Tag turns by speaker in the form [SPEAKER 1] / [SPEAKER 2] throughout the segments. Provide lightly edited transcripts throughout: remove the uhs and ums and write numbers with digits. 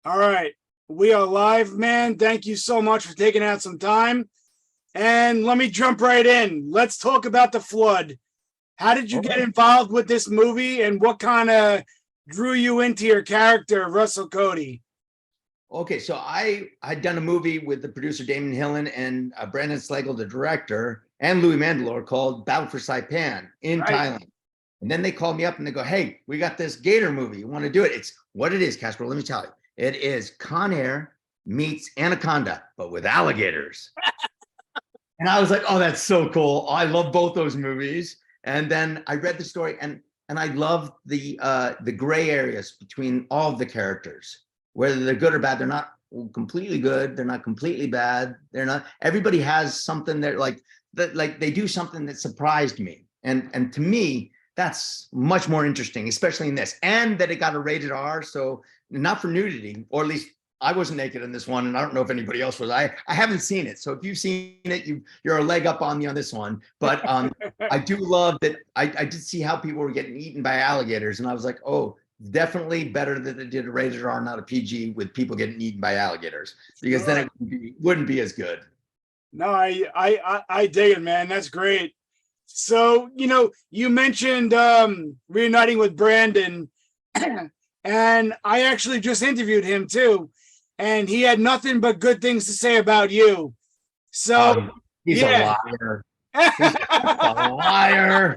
[SPEAKER 1] All right. We are live, man. Thank you so much for taking out some time. And let me jump right in. Let's talk about The Flood. How did you get involved with this movie, and what kind of drew you into your character, Russell Cody?
[SPEAKER 2] Okay, so I'd done a movie with the producer Damon Hillen and Brandon Slagle, the director, and Louis Mandalore called Battle for Saipan in Thailand. And then they called me up and they go, "Hey, we got this gator movie. You want to do it?" It's what it is, Casper. Let me tell you. It is Con Air meets Anaconda, but with alligators. And I was like, "Oh, that's so cool. I love both those movies." And then I read the story, and I love the gray areas between all of the characters. Whether they're good or bad, they're not completely good. They're not completely bad. They're not. Everybody has something that like they do something that surprised me, and to me, that's much more interesting, especially in this, and that it got a rated R, so not for nudity, or at least I wasn't naked in this one, and I don't know if anybody else was. I haven't seen it, so if you've seen it, you're a leg up on me on this one. But I do love that. I did see how people were getting eaten by alligators, and I was like, oh, definitely better that they did a rated R, not a PG, with people getting eaten by alligators, because then it wouldn't be as good.
[SPEAKER 1] No, I dig it, man. That's great. So, you mentioned reuniting with Brandon, and I actually just interviewed him too, and he had nothing but good things to say about you. So
[SPEAKER 2] he's a liar. He's a liar.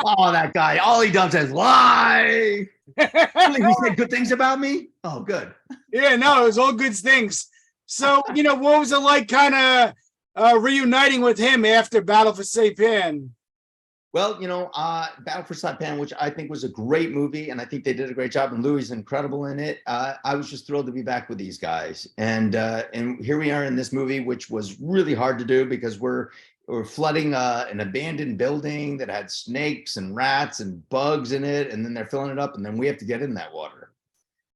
[SPEAKER 2] Oh, that guy. All he does is lie. Really, he said good things about me? Oh, good.
[SPEAKER 1] Yeah, no, it was all good things. So, what was it like kind of reuniting with him after Battle for Saipan?
[SPEAKER 2] Well, Battle for Saipan, which I think was a great movie, and I think they did a great job, and Louis is incredible in it. I was just thrilled to be back with these guys, and here we are in this movie, which was really hard to do because we're flooding an abandoned building that had snakes and rats and bugs in it, and then they're filling it up, and then we have to get in that water,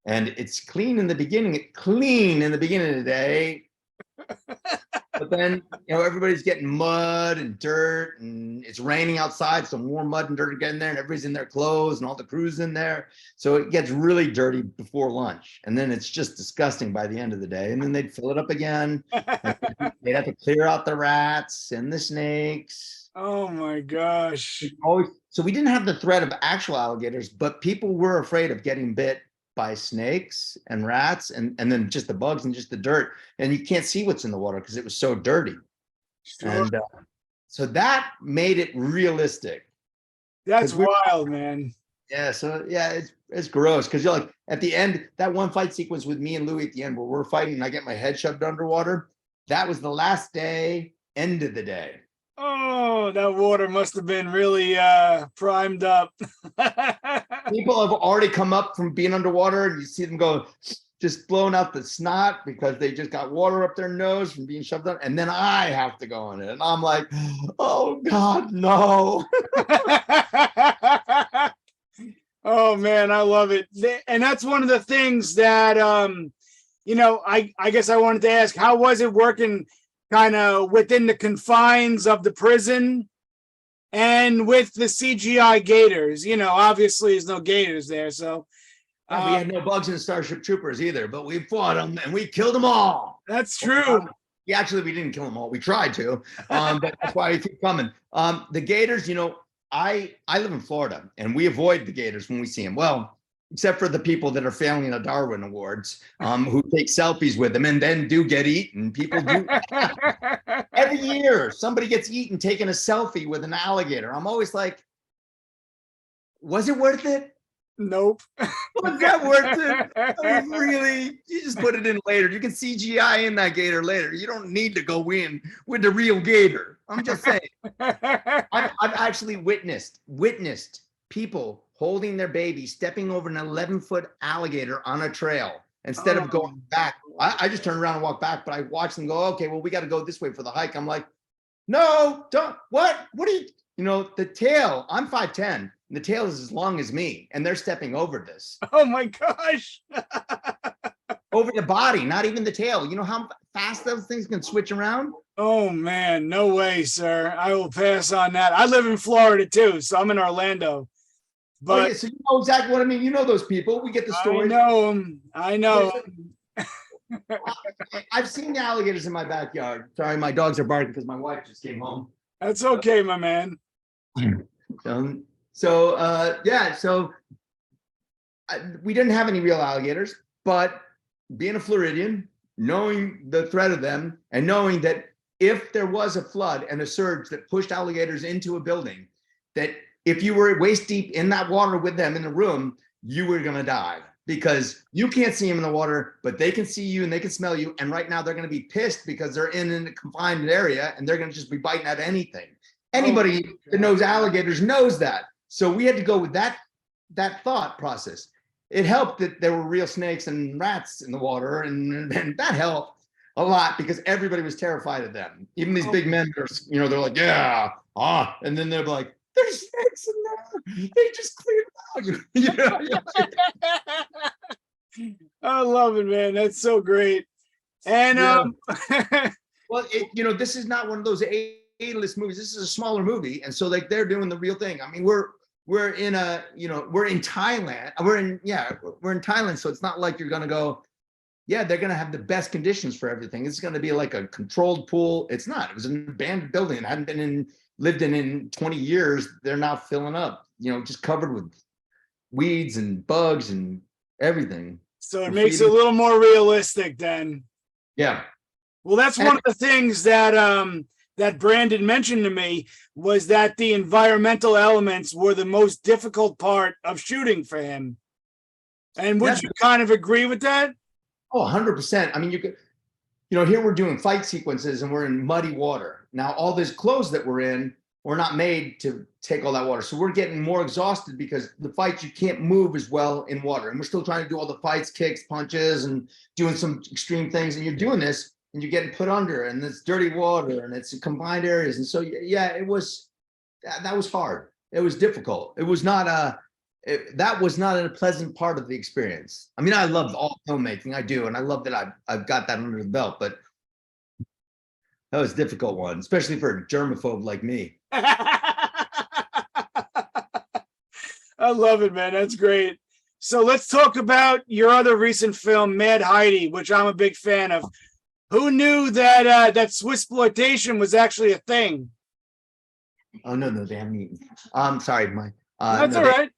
[SPEAKER 2] and it's clean in the beginning of the day. But then, everybody's getting mud and dirt, and it's raining outside, so more mud and dirt are getting there, and everybody's in their clothes, and all the crew's in there. So it gets really dirty before lunch, and then it's just disgusting by the end of the day. And then they'd fill it up again. They'd have to clear out the rats and the snakes.
[SPEAKER 1] Oh my gosh.
[SPEAKER 2] So we didn't have the threat of actual alligators, but people were afraid of getting bit by snakes and rats, and then just the bugs and just the dirt, and you can't see what's in the water because it was so dirty. Sure. And so that made it realistic.
[SPEAKER 1] That's wild, man.
[SPEAKER 2] Yeah, so yeah, it's gross because you're like, at the end, that one fight sequence with me and Louis at the end where we're fighting and I get my head shoved underwater, that was the last day, end of the day.
[SPEAKER 1] Oh, that water must have been really primed up.
[SPEAKER 2] People have already come up from being underwater, and you see them go just blowing out the snot because they just got water up their nose from being shoved up, and then I have to go in it, and I'm like, oh God, no.
[SPEAKER 1] Oh man, I love it. And that's one of the things that I guess I wanted to ask, how was it working kind of within the confines of the prison and with the CGI gators? Obviously there's no gators there, so
[SPEAKER 2] we had no bugs in Starship Troopers either, but we fought them and we killed them all.
[SPEAKER 1] That's true.
[SPEAKER 2] Yeah, actually we didn't kill them all, we tried to, but that's why we keep coming. The gators, I live in Florida, and we avoid the gators when we see them, well, except for the people that are failing the Darwin Awards, who take selfies with them and then do get eaten. People do. Every year, somebody gets eaten taking a selfie with an alligator. I'm always like, was it worth it?
[SPEAKER 1] Nope.
[SPEAKER 2] Was that worth it? I mean, really? You just put it in later. You can CGI in that gator later. You don't need to go in with the real gator. I'm just saying. I've actually witnessed people holding their baby, stepping over an 11-foot alligator on a trail instead of going back. I just turned around and walked back, but I watched them go, okay, well, we got to go this way for the hike. I'm like, no, don't. What are you, the tail, I'm 5'10", and the tail is as long as me, and they're stepping over this.
[SPEAKER 1] Oh my gosh.
[SPEAKER 2] Over the body, not even the tail. You know how fast those things can switch around?
[SPEAKER 1] Oh man, no way, sir. I will pass on that. I live in Florida too, so I'm in Orlando. But
[SPEAKER 2] so you know exactly what I mean. You know those people. We get the stories.
[SPEAKER 1] I know them.
[SPEAKER 2] I've seen the alligators in my backyard. Sorry, my dogs are barking because my wife just came home.
[SPEAKER 1] That's okay, my man.
[SPEAKER 2] We didn't have any real alligators, but being a Floridian, knowing the threat of them, and knowing that if there was a flood and a surge that pushed alligators into a building, that if you were waist deep in that water with them in the room, you were going to die, because you can't see them in the water, but they can see you and they can smell you. And right now they're going to be pissed because they're in a confined area and they're going to just be biting at anything. Anybody that knows alligators knows that. So we had to go with that thought process. It helped that there were real snakes and rats in the water, and that helped a lot because everybody was terrified of them. Even these big men are, they're like, yeah, and then they're like, there's snakes in there. They just cleared out.
[SPEAKER 1] I love it, man. That's so great. And
[SPEAKER 2] well, this is not one of those A-list movies. This is a smaller movie, and so like they're doing the real thing. I mean, we're in we're in Thailand. We're in Thailand, so it's not like you're gonna go. Yeah, they're gonna have the best conditions for everything. It's gonna be like a controlled pool. It's not. It was an abandoned building. It hadn't been lived in 20 years. They're now filling up. Just covered with weeds and bugs and everything.
[SPEAKER 1] So it makes it a little more realistic then.
[SPEAKER 2] Yeah.
[SPEAKER 1] Well, that's one of the things that that Brandon mentioned to me, was that the environmental elements were the most difficult part of shooting for him. And would you kind of agree with that?
[SPEAKER 2] Oh, 100%. I mean, you could, here we're doing fight sequences and we're in muddy water. Now, all these clothes that we're in were not made to take all that water. So we're getting more exhausted because the fights, you can't move as well in water. And we're still trying to do all the fights, kicks, punches, and doing some extreme things. And you're doing this and you're getting put under, and it's dirty water and it's combined areas. And so, yeah, that was hard. It was difficult. It was not that was not a pleasant part of the experience. I mean, I love all filmmaking, I do. And I love that I've got that under the belt, but that was a difficult one, especially for a germaphobe like me.
[SPEAKER 1] I love it, man. That's great. So let's talk about your other recent film, Mad Heidi, which I'm a big fan of. Who knew that that Swissploitation was actually a thing?
[SPEAKER 2] Oh no, they haven't eaten. Sorry, my.
[SPEAKER 1] That's all right.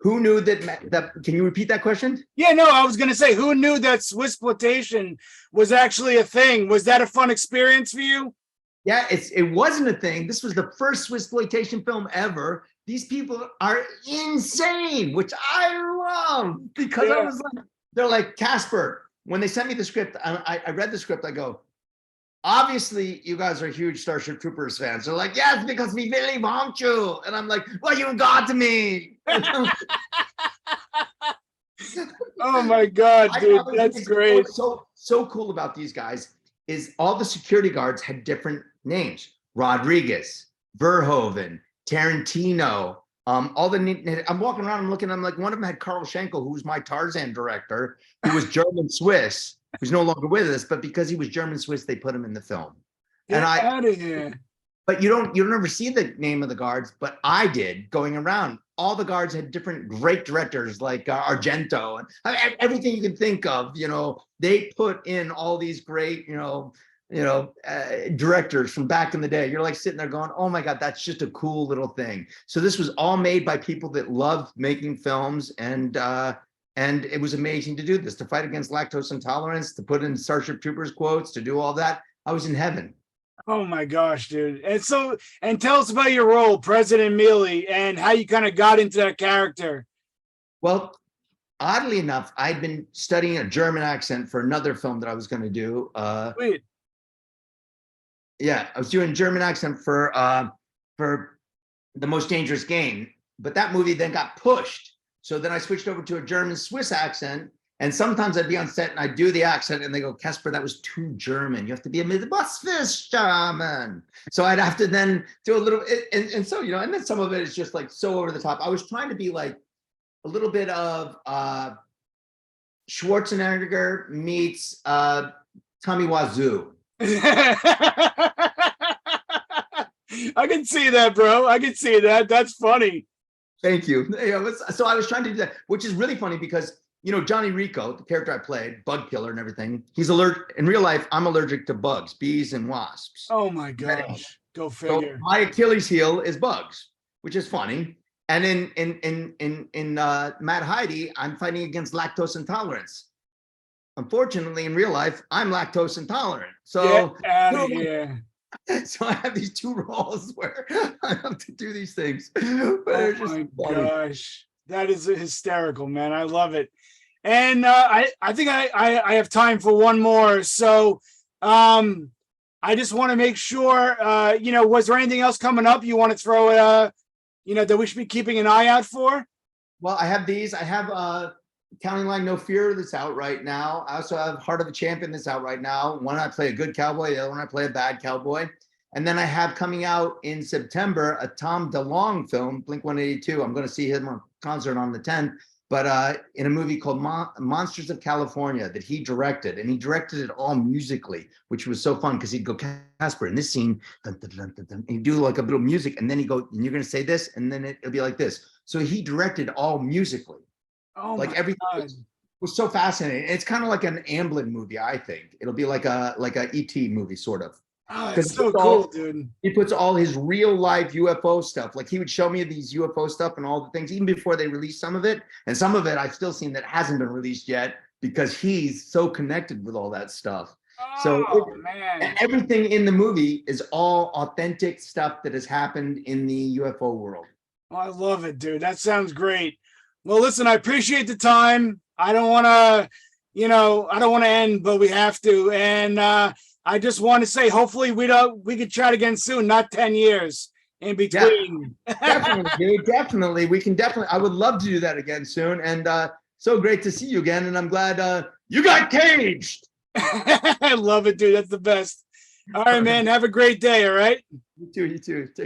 [SPEAKER 2] Who knew that? Can you repeat that question?
[SPEAKER 1] Yeah, no, I was gonna say, who knew that Swissploitation was actually a thing? Was that a fun experience for you?
[SPEAKER 2] Yeah, it wasn't a thing. This was the first Swissploitation film ever. These people are insane, which I love, because I was like, they're like, Casper. When they sent me the script, I read the script. I go, obviously, you guys are huge Starship Troopers fans. They're like, yes, because we really want you. And I'm like, well, you got me.
[SPEAKER 1] Oh my God, dude, that's great.
[SPEAKER 2] So cool about these guys is all the security guards had different names. Rodriguez, Verhoeven, Tarantino. I'm walking around, I'm like, one of them had Carl Schenkel, who was my Tarzan director, who was German Swiss, who's no longer with us, but because he was German Swiss, they put him in the film.
[SPEAKER 1] Get out of here.
[SPEAKER 2] But you don't ever see the name of the guards, but I did going around. All the guards had different great directors like Argento and everything you can think of. They put in all these great, directors from back in the day. You're like sitting there going, oh my God, that's just a cool little thing. So this was all made by people that love making films, and it was amazing to do this, to fight against lactose intolerance, to put in Starship Troopers quotes, to do all that. I was in heaven.
[SPEAKER 1] Oh my gosh, dude. And tell us about your role, President Mealy, and how you kind of got into that character.
[SPEAKER 2] Well, oddly enough, I'd been studying a German accent for another film that I was going to do.
[SPEAKER 1] Wait.
[SPEAKER 2] Yeah, I was doing German accent for The Most Dangerous Game, but that movie then got pushed. So then I switched over to a German Swiss accent, and sometimes I'd be on set and I'd do the accent and they go, Casper, that was too German. You have to be a Swiss German. So I'd have to then do a little, and so, and then some of it is just like so over the top. I was trying to be like a little bit of Schwarzenegger meets Tommy Wiseau.
[SPEAKER 1] I can see that, bro. I can see that. That's funny.
[SPEAKER 2] Thank you. So I was trying to do that, which is really funny because you know, Johnny Rico, the character I played, bug killer and everything, he's allergic. In real life, I'm allergic to bugs, bees and wasps.
[SPEAKER 1] Oh my gosh. Go
[SPEAKER 2] So
[SPEAKER 1] figure.
[SPEAKER 2] my Achilles heel is bugs, which is funny. And in Mad Heidi, I'm fighting against lactose intolerance. Unfortunately, in real life, I'm lactose intolerant. So
[SPEAKER 1] Get out of here.
[SPEAKER 2] so I have these two roles where I have to do these things. But
[SPEAKER 1] Oh
[SPEAKER 2] they're just
[SPEAKER 1] my
[SPEAKER 2] funny.
[SPEAKER 1] gosh. That is hysterical, man. I love it. And I think I have time for one more. So I just want to make sure, you know, was there anything else coming up you want to throw you know, that we should be keeping an eye out for?
[SPEAKER 2] Well, I have these. I have Counting Line No Fear that's out right now. I also have Heart of a Champion that's out right now. One I play a good cowboy, the other one I play a bad cowboy. And then I have coming out in September a Tom DeLonge film, Blink 182. I'm going to see him on concert on the 10th, but in a movie called Monsters of California that he directed, and he directed it all musically, which was so fun because he'd go, Casper, in this scene, dun, dun, dun, dun, dun, and he'd do like a little music, and then he'd go, and you're going to say this, and then it'll be like this. So he directed all musically.
[SPEAKER 1] Oh
[SPEAKER 2] Like
[SPEAKER 1] my
[SPEAKER 2] everything
[SPEAKER 1] God.
[SPEAKER 2] was so fascinating. It's kind of like an Amblin movie, I think. It'll be like a ET movie, sort of.
[SPEAKER 1] Oh,
[SPEAKER 2] Because
[SPEAKER 1] it's so cool, dude.
[SPEAKER 2] he puts all his real life UFO stuff. Like he would show me these UFO stuff and all the things, even before they released some of it. And some of it I've still seen that hasn't been released yet because he's so connected with all that stuff.
[SPEAKER 1] Oh man.
[SPEAKER 2] Everything in the movie is all authentic stuff that has happened in the UFO world.
[SPEAKER 1] Oh, I love it, dude. That sounds great. Well, listen, I appreciate the time. I don't want to, you know, I don't want to end, but we have to. And I just want to say, hopefully we could chat again soon, not 10 years in between.
[SPEAKER 2] Yeah, definitely, dude. Definitely. We can definitely, I would love to do that again soon. And so great to see you again. And I'm glad you got caged.
[SPEAKER 1] I love it, dude. That's the best. All right, man. Have a great day. All right.
[SPEAKER 2] You too. Take